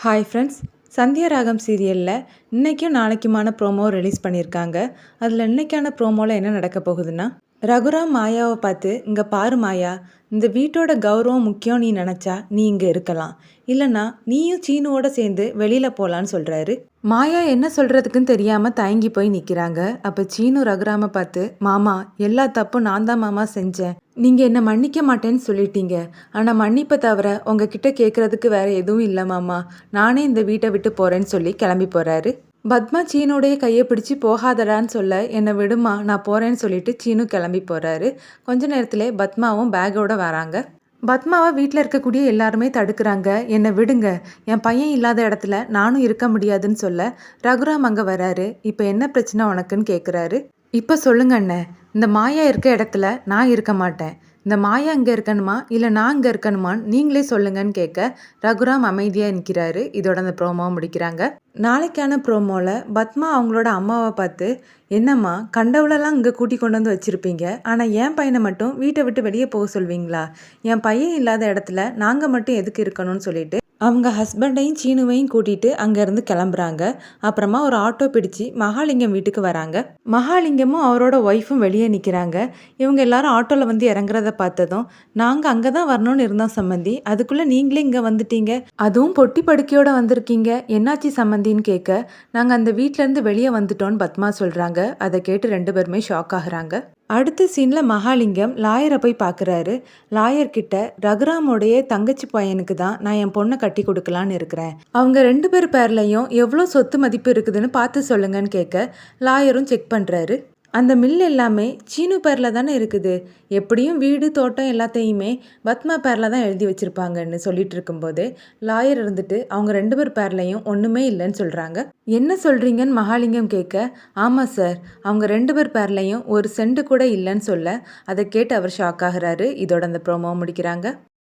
Hi friends, Sandhya ராகம் சீரியலில் இன்றைக்கும் நாளைக்குமான ப்ரோமோ ரிலீஸ் பண்ணியிருக்காங்க. அதில் இன்றைக்கான ப்ரோமோவில் என்ன நடக்க போகுதுன்னா, ரகுராம் மாயாவை பார்த்து, இங்கே பாரு மாயா, இந்த வீட்டோட கௌரவம் முக்கியம் நீ நினச்சா நீ இங்கே இருக்கலாம், இல்லைனா நீயும் சீனுவோட சேர்ந்து வெளியில் போகலான்னு சொல்கிறாரு. மாயா என்ன சொல்கிறதுக்குன்னு தெரியாமல் தயங்கி போய் நிற்கிறாங்க. அப்போ சீனு ரகுராமை பார்த்து, மாமா எல்லா தப்பும் நான் தான் மாமா செஞ்சேன், நீங்கள் என்னை மன்னிக்க மாட்டேன்னு சொல்லிட்டீங்க, ஆனால் மன்னிப்பை தவிர உங்ககிட்ட கேட்குறதுக்கு வேற எதுவும் இல்லை மாமா, நானே இந்த வீட்டை விட்டு போகிறேன்னு சொல்லி கிளம்பி போகிறாரு. பத்மா சீனுடைய கையை பிடிச்சி போகாதடான்னு சொல்ல, என்னை விடுமா நான் போகிறேன்னு சொல்லிட்டு சீனு கிளம்பி போகிறாரு. கொஞ்ச நேரத்திலே பத்மாவும் பேக்கோட வராங்க. பத்மாவை வீட்டில் இருக்கக்கூடிய எல்லாருமே தடுக்கிறாங்க. என்னை விடுங்க, என் பையன் இல்லாத இடத்துல நானும் இருக்க முடியாதுன்னு சொல்ல ரகுராம் அங்கே வராரு. இப்போ என்ன பிரச்சனை உனக்குன்னு கேட்குறாரு. இப்போ சொல்லுங்க அண்ணன், இந்த மாயா இருக்க இடத்துல நான் இருக்க மாட்டேன், இந்த மாயா இங்கே இருக்கணுமா இல்லை நான் இங்கே இருக்கணுமான்னு நீங்களே சொல்லுங்கன்னு கேட்க ரகுராம் அமைதியாக நிற்கிறாரு. இதோட அந்த ப்ரோமோவை முடிக்கிறாங்க. நாளைக்கான ப்ரோமோவில் பத்மா அவங்களோட அம்மாவை பார்த்து, என்னம்மா கண்டவளெல்லாம் இங்கே கூட்டி கொண்டு வந்து வச்சுருப்பீங்க, ஆனால் என் பையனை மட்டும் வீட்டை விட்டு வெளியே போக சொல்வீங்களா, என் பையன் இல்லாத இடத்துல நாங்கள் மட்டும் எதுக்கு இருக்கணும்னு சொல்லிட்டு அவங்க ஹஸ்பண்டையும் சீனுவையும் கூட்டிகிட்டு அங்கேருந்து கிளம்புறாங்க. அப்புறமா ஒரு ஆட்டோ பிடிச்சி மகாலிங்கம் வீட்டுக்கு வராங்க. மகாலிங்கமும் அவரோட ஒய்ஃபும் வெளியே நிற்கிறாங்க. இவங்க எல்லாரும் ஆட்டோவில் வந்து இறங்குறத பார்த்ததும், நாங்கள் அங்கே தான் வரணும்னு இருந்தோம் சம்மந்தி, அதுக்குள்ளே நீங்களே இங்கே வந்துட்டீங்க, அதுவும் பொட்டி படுக்கையோடு வந்திருக்கீங்க, என்னாச்சு சம்மந்தின்னு கேட்க, நாங்கள் அந்த வீட்டிலேருந்து வெளியே வந்துட்டோன்னு பத்மா சொல்கிறாங்க. அதை கேட்டு ரெண்டு பேருமே ஷாக் ஆகுறாங்க. அடுத்த சீனில் மகாலிங்கம் லாயரை போய் பார்க்குறாரு. லாயர்கிட்ட, ரகுராமோடைய தங்கச்சி பையனுக்கு தான் நான் என் பொண்ணை கட்டி கொடுக்கலான்னு இருக்கிறேன், அவங்க ரெண்டு பேர் பேர்லையும் எவ்வளோ சொத்து மதிப்பு இருக்குதுன்னு பார்த்து சொல்லுங்கன்னு கேட்க லாயரும் செக் பண்ணுறாரு. அந்த மில் எல்லாமே சீனு பேரில் தானே இருக்குது, எப்படியும் வீடு தோட்டம் எல்லாத்தையுமே பத்மா பேரில் தான் எழுதி வச்சுருப்பாங்கன்னு சொல்லிட்டு இருக்கும்போது லாயர் இருந்துட்டு அவங்க ரெண்டு பேர் பேர்லையும் ஒன்றுமே இல்லைன்னு சொல்கிறாங்க. என்ன சொல்கிறீங்கன்னு மகாலிங்கம் கேட்க, ஆமாம் சார், அவங்க ரெண்டு பேர் பேர்லையும் ஒரு சென்ட் கூட இல்லைன்னு சொல்ல, அதை கேட்டு அவர் ஷாக் ஆகிறாரு. இதோட அந்த ப்ரோமோ முடிக்கிறாங்க.